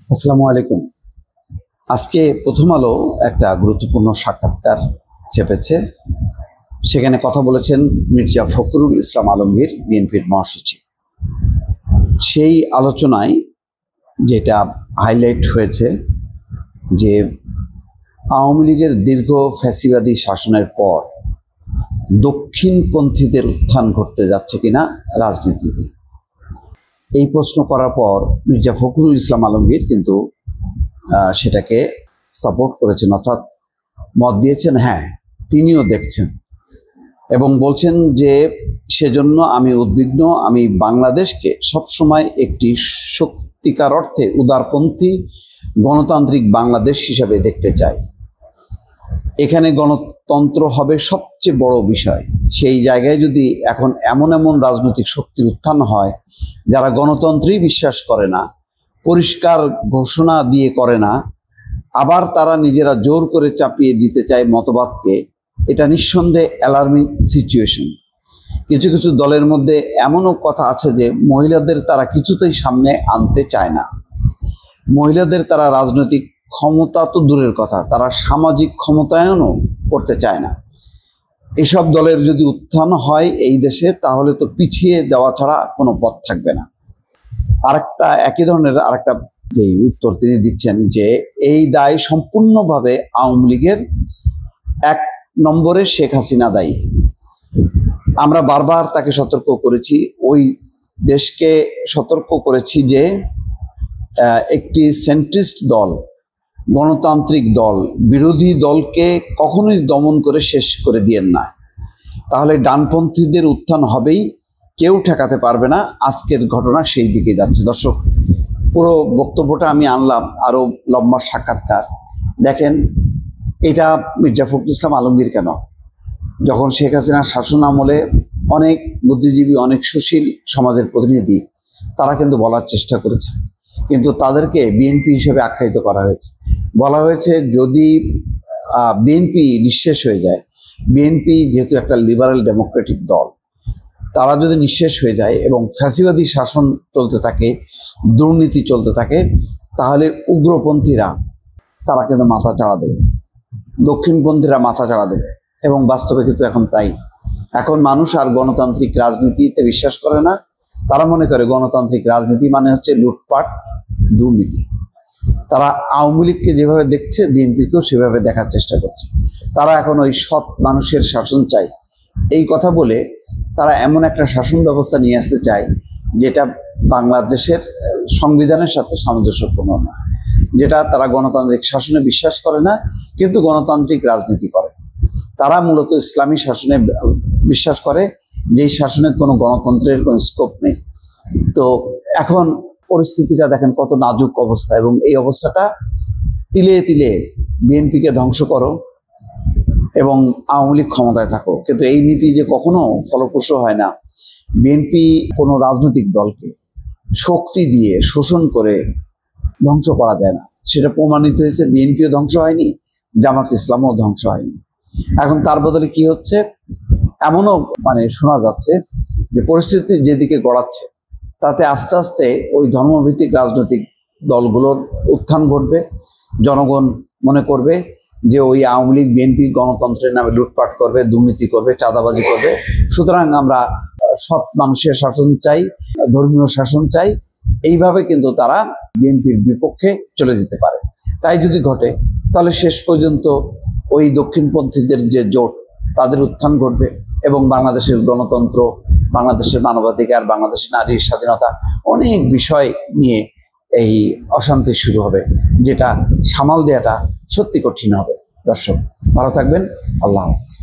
আসসালামু আলাইকুম। আজকে প্রথম আলো একটা গুরুত্বপূর্ণ সাক্ষাৎকার চেপেছে। সেখানে কথা বলেছেন মির্জা ফখরুল ইসলাম আলমগীর, বিএনপির মহাসচিব। সেই আলোচনায় যেটা হাইলাইট হয়েছে যে আওয়ামী লীগের দীর্ঘ ফ্যাসিবাদী শাসনের পর দক্ষিণপন্থীদের উত্থান ঘটতে যাচ্ছে কিনা রাজনীতিতে, এই প্রশ্ন করার পর মির্জা ফখরুল ইসলাম আলমগীর কিন্তু সেটাকে সাপোর্ট করেছেন, অর্থাৎ মত দিয়েছেন, হ্যাঁ তিনিও দেখছেন এবং বলছেন যে সেজন্য আমি উদ্বিগ্ন। আমি বাংলাদেশকে সবসময় একটি সত্যিকার অর্থে উদারপন্থী গণতান্ত্রিক বাংলাদেশ হিসাবে দেখতে চাই। এখানে গণতন্ত্র হবে সবচেয়ে বড় বিষয়। সেই জায়গায় যদি এখন এমন এমন রাজনৈতিক শক্তির উত্থান হয় যারা গণতন্ত্রেই বিশ্বাস করে না, পরিষ্কার ঘোষণা দিয়ে করে না, আবার তারা নিজেরা জোর করে চাপিয়ে দিতে চায় মতবাদকে, এটা নিঃসন্দেহে অ্যালার্মিং সিচুয়েশন। কিছু কিছু দলের মধ্যে এমনও কথা আছে যে মহিলাদের তারা কিছুতেই সামনে আনতে চায় না। মহিলাদের তারা রাজনৈতিক ক্ষমতা তো দূরের কথা, তারা সামাজিক ক্ষমতায়নও করতে চায় না। এসব দলের যদি উত্থান হয় এই দেশে, তাহলে তো পিছিয়ে যাওয়া ছাড়া কোনো পথ থাকবে না। আরেকটা একই ধরনের আরেকটা যে উত্তর তিনি দিচ্ছেন যে এই দায় সম্পূর্ণভাবে আওয়ামী লীগের, 1 নম্বরে শেখ হাসিনা দায়ী। আমরা বারবার তাকে সতর্ক করেছি, ওই দেশকে সতর্ক করেছি যে একটি সেন্ট্রিস্ট দল, গণতান্ত্রিক দল, বিরোধী দলকে কখনোই দমন করে শেষ করে দিয়েন না, তাহলে ডানপন্থীদের উত্থান হবেই, কেউ ঠেকাতে পারবে না। আজকের ঘটনা সেই দিকে যাচ্ছে। দর্শক, পুরো বক্তব্যটা আমি আনলাম, আরো লম্বা সাক্ষাৎকার দেখেন। এটা মির্জা ফখরুল ইসলাম আলমগীর কেন, যখন শেখ হাসিনার শাসন আমলে অনেক বুদ্ধিজীবী, অনেক সুশীল সমাজের প্রতিনিধি তারা কিন্তু বলার চেষ্টা করেছে, কিন্তু তাদেরকে বিএনপি হিসেবে আখ্যায়িত করা হয়েছে। বলা হয়েছে যদি বিএনপি নিঃশেষ হয়ে যায়, বিএনপি যেহেতু একটা লিবারেল ডেমোক্রেটিক দল, তারা যদি নিঃশেষ হয়ে যায় এবং ফ্যাসিবাদী শাসন চলতে থাকে, দুর্নীতি চলতে থাকে, তাহলে উগ্রপন্থীরা তারা কিন্তু মাথা চাড়া দেবে, দক্ষিণপন্থীরা মাথা চাড়া দেবে। এবং বাস্তবে কিন্তু এখন তাই। এখন মানুষ আর গণতান্ত্রিক রাজনীতিতে বিশ্বাস করে না। তারা মনে করে গণতান্ত্রিক রাজনীতি মানে হচ্ছে লুটপাট, দুর্নীতি। তারা আওয়ামী লীগকে যেভাবে দেখছে, বিএনপিকেও সেভাবে দেখার চেষ্টা করছে। তারা এখন ওই সৎ মানুষের শাসন চাই, এই কথা বলে তারা এমন একটা শাসন ব্যবস্থা নিয়ে আসতে চায় যেটা বাংলাদেশের সংবিধানের সাথে সামঞ্জস্যপূর্ণ না, যেটা তারা গণতান্ত্রিক শাসনে বিশ্বাস করে না, কিন্তু গণতান্ত্রিক রাজনীতি করে। তারা মূলত ইসলামী শাসনে বিশ্বাস করে, যেই শাসনে কোনো গণতন্ত্রের কোনো স্কোপ নেই। তো এখন পরিস্থিতিটা দেখেন কত নাজুক অবস্থা, এবং এই অবস্থাটা তিলে তিলে বিএনপিকে ধ্বংস করো এবং আওয়ামী লীগ ক্ষমতায় থাকো, কিন্তু এই নীতি যে কখনো ফলপ্রসূ হয় না। বিএনপি কোনো রাজনৈতিক দলকে শক্তি দিয়ে শোষণ করে ধ্বংস করা যায় না, সেটা প্রমাণিত হয়েছে। বিএনপিও ধ্বংস হয়নি, জামাত ইসলামও ধ্বংস হয়নি। এখন তার বদলে কি হচ্ছে, এমনও শোনা যাচ্ছে যে পরিস্থিতি যেদিকে গড়াচ্ছে, তাতে আস্তে আস্তে ওই ধর্মভিত্তিক রাজনৈতিক দলগুলোর উত্থান ঘটবে। জনগণ মনে করবে যে ওই আওয়ামী লীগ, বিএনপি গণতন্ত্রের নামে লুটপাট করবে, দুর্নীতি করবে, চাঁদাবাজি করবে। সুতরাং আমরা সৎ মানুষের শাসন চাই, ধর্মীয় শাসন চাই। এইভাবে কিন্তু তারা বিএনপির বিপক্ষে চলে যেতে পারে। তাই যদি ঘটে, তাহলে শেষ পর্যন্ত ওই দক্ষিণপন্থীদের যে জোট, তাদের উত্থান ঘটবে এবং বাংলাদেশের গণতন্ত্র, বাংলাদেশের মানবাধিকার, বাংলাদেশের নারীর স্বাধীনতা, অনেক বিষয় নিয়ে এই অশান্তি শুরু হবে, যেটা সামাল দেওয়াটা সত্যি কঠিন হবে। দর্শক, ভালো থাকবেন। আল্লাহ হাফেজ।